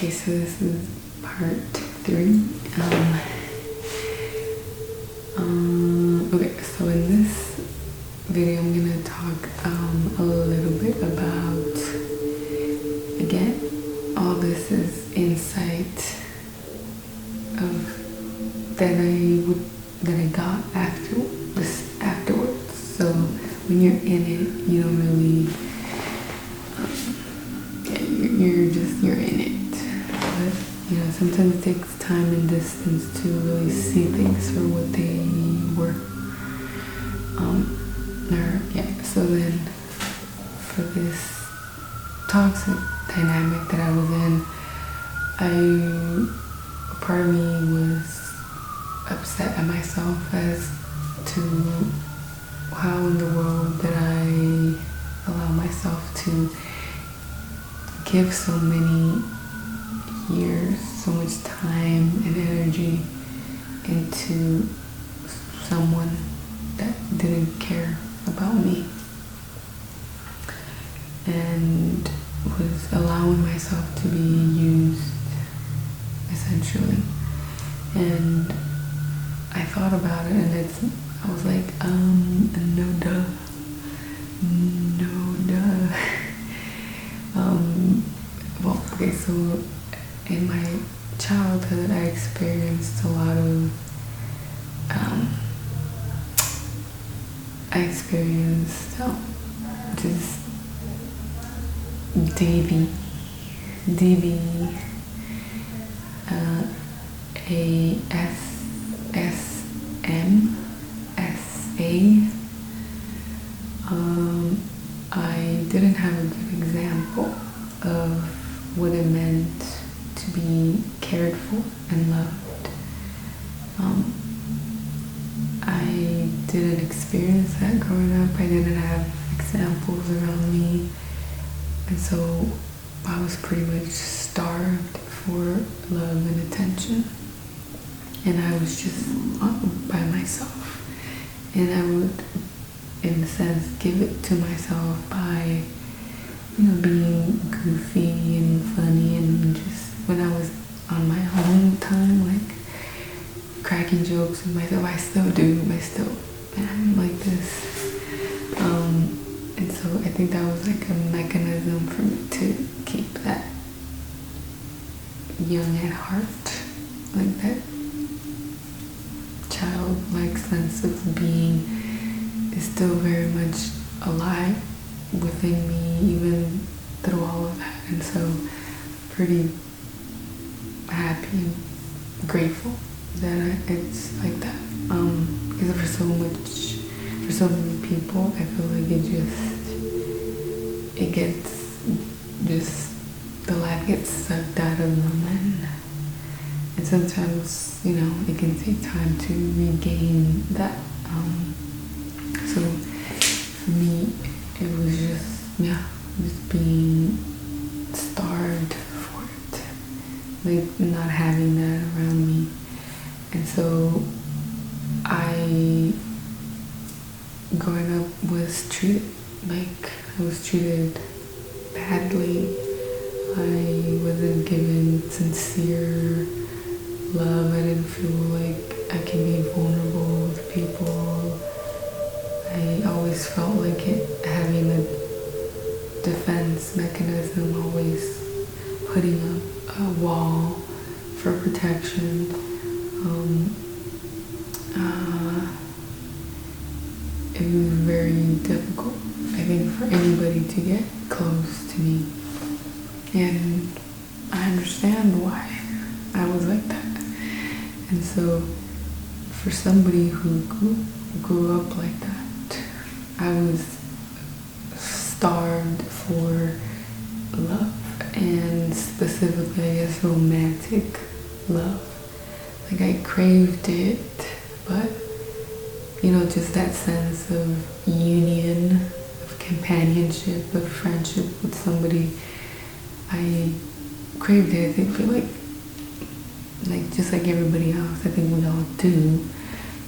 Okay, so this is part 3. Okay, so in this video I'm gonna talk a little bit about, again, all this is insight of that I got afterwards. So when you're in it, you don't really you're in it. But sometimes it takes time and distance to really see things for what they were. So then for this toxic dynamic that I was in, part of me was upset at myself as to how in the world did I allow myself to give so many years, so much time and energy into someone that didn't care about me, and was allowing myself to be used, essentially. And I thought about it, and I was like, no duh. Well, okay, so in my childhood, I experienced a lot of, just DV, ASM, SA. I didn't have a good example of what it meant to be cared for and loved. I didn't experience that growing up. I didn't have examples around me, and so I was pretty much starved for love and attention, and I was just by myself, and I would, in a sense, give it to myself by being goofy and funny, and just when I was on my own time, like cracking jokes with myself. I still do. I'm like this. And so I think that was like a mechanism for me to keep that young at heart, like that childlike sense of being is still very much alive within me, even through all of that. And so pretty happy and grateful that it's like that. Because for so many people, I feel like the life gets sucked out of them, and sometimes, it can take time to regain that. So for me, it was just being starved for it, like not having that around me. And so growing up, was treated badly. I wasn't given sincere love. I didn't feel like I can be vulnerable with people. I always felt like having a defense mechanism, always putting up a wall for protection. It was very difficult, I think, for anybody to get close to me. And I understand why I was like that. And so for somebody who grew up like that, I was starved for love, and specifically, I guess, romantic love. Like I craved it, but just that sense of union, of companionship, of friendship with somebody, I craved it. I think like just like everybody else, I think we all do,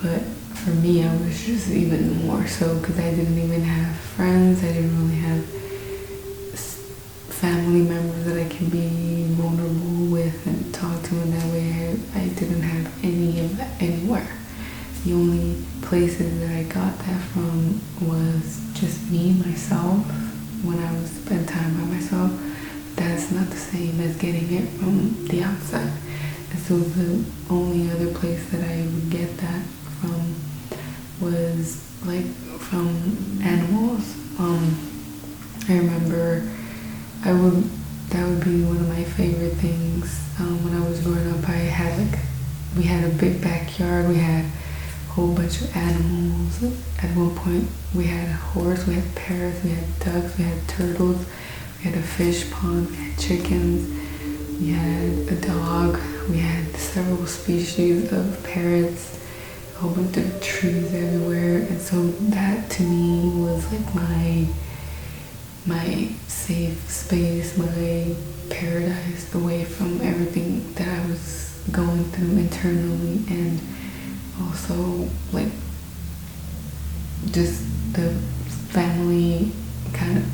but for me, I was just even more so, because I didn't even have friends. I didn't really have family members that I can be vulnerable in that way. I didn't have any of that anywhere. The only places that I got that from was just me, myself, when I would spend time by myself. That's not the same as getting it from the outside. And so the only other place that I would get that from was like from animals. I remember that would be one of my favorite things. When I was growing up, we had a big backyard. We had a whole bunch of animals. At one point, we had a horse, we had parrots, we had ducks, we had turtles, we had a fish pond, we had chickens, we had a dog, we had several species of parrots, a whole bunch of trees everywhere. And so that to me was like my safe space, my paradise, away from everything that I was going through internally, and also like just the family kind of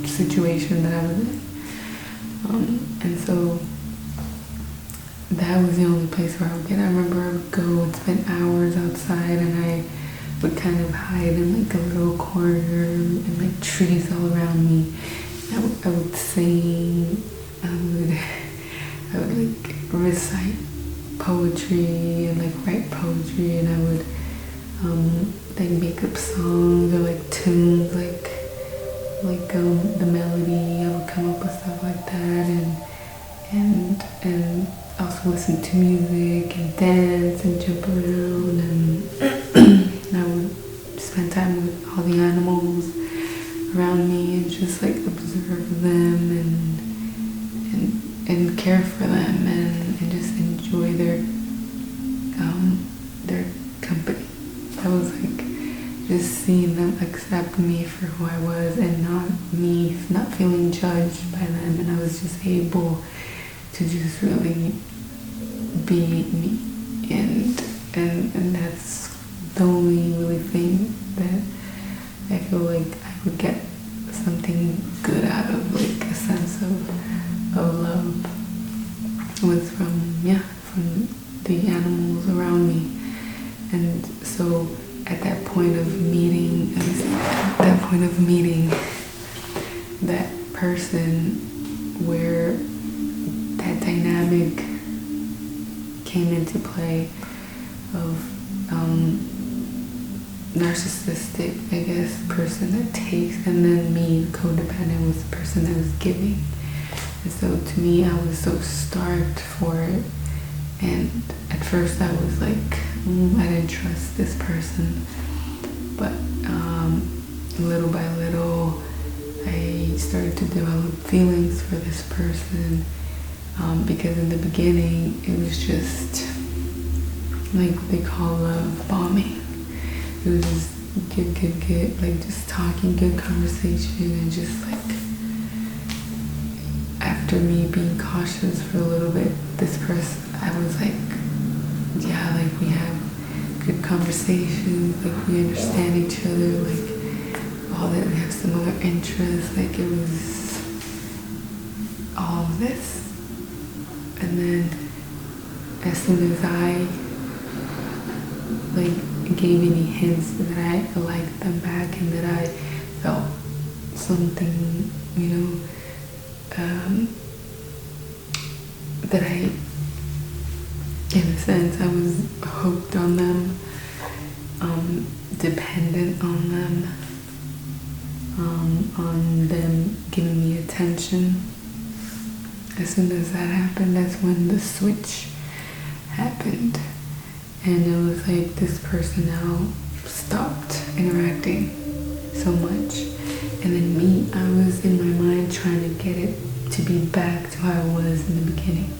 situation that I was in. And so that was the only place where I would get. I remember I would go and spend hours outside, and I would kind of hide in like a little corner and like trees all around me. I would sing, I would like recite poetry and like write poetry, and I would like make up songs or like tunes, like the melody. I would come up with stuff like that, and also listen to music and dance and jump around, and I would spend time with all the animals around me and just like observe them and care for them and just enjoy their company. That was like just seeing them accept me for who I was, and not feeling judged by them, and I was just able to just really be me, and that's the only really thing that I feel like I would get something good out of, like a sense of love, was from the animals around me. And so at that point of meeting that person, where that dynamic came into play of narcissistic, I guess, person that takes, and then me, codependent, was the person that was giving. And so to me, I was so starved for it. And at first I was like, I didn't trust this person. But little by little, I started to develop feelings for this person. Because in the beginning, it was just like what they call love bombing. It was just get, like just talking, good conversation, and just like, after me being cautious for a little bit, this person, I was like, yeah, like we have good conversations, like we understand each other, like all that, we have similar interests, like it was all of this. And then as soon as I like gave any hints that I liked them back and that I felt something, that I, in a sense, I was hooked on them, dependent on them, on them giving me attention. As soon as that happened, that's when the switch happened. And it was like this person now stopped interacting so much. And then me, I was in my mind trying to get it to be back to how I was in the beginning.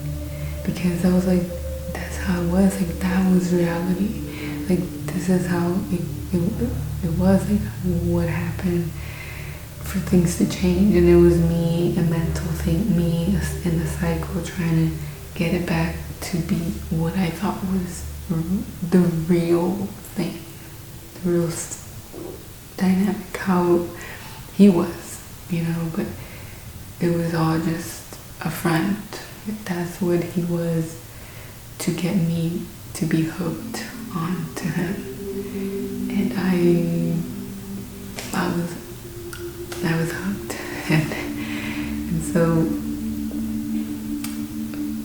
Because I was like, that's how it was. Like, that was reality. Like, this is how it was. Like, what happened for things to change. And it was me, a mental thing, me in the cycle trying to get it back to be what I thought was the real thing, the real dynamic, how he was, but it was all just a front. That's what he was, to get me to be hooked on to him. And I was hooked. And so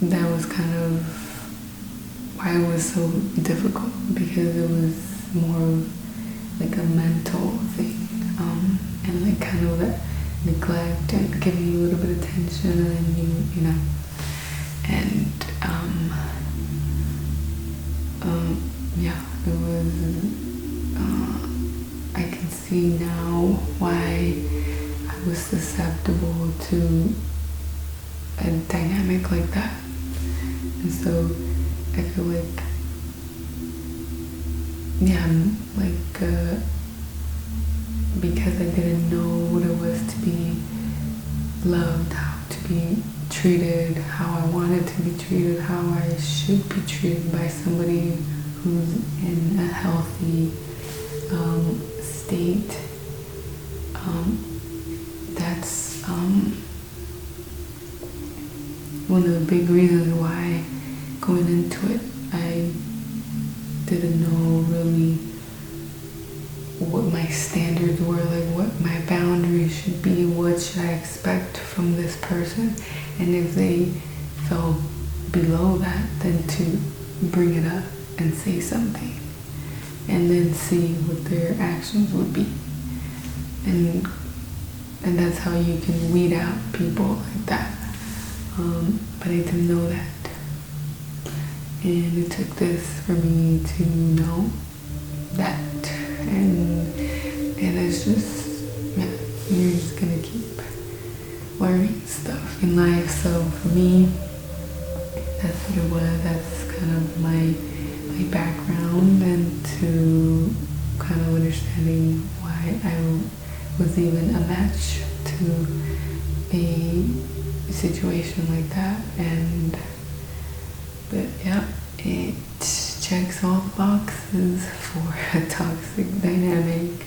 that was kind of why it was so difficult, because it was more of like a mental thing, and like kind of that neglect and giving you a little bit of attention, and you know, and yeah, it was. I can see now why I was susceptible to a dynamic like that, and so I feel like, yeah, because I didn't know what it was to be loved, how to be treated, how I wanted to be treated, how I should be treated by somebody who's in a healthy state. That's one of the big reasons why going into it, I didn't know really what my standards were, like what my boundaries should be, what should I expect from this person, and if they fell below that, then to bring it up and say something, and then see what their actions would be, and that's how you can weed out people like that. But I didn't know that. And it took this for me to know that, and it's just, yeah, you're just gonna keep learning stuff in life. So for me, that's what it was. That's kind of my background, and to kind of understanding why I was even a match to a situation like that. But yeah, it checks all the boxes for a toxic dynamic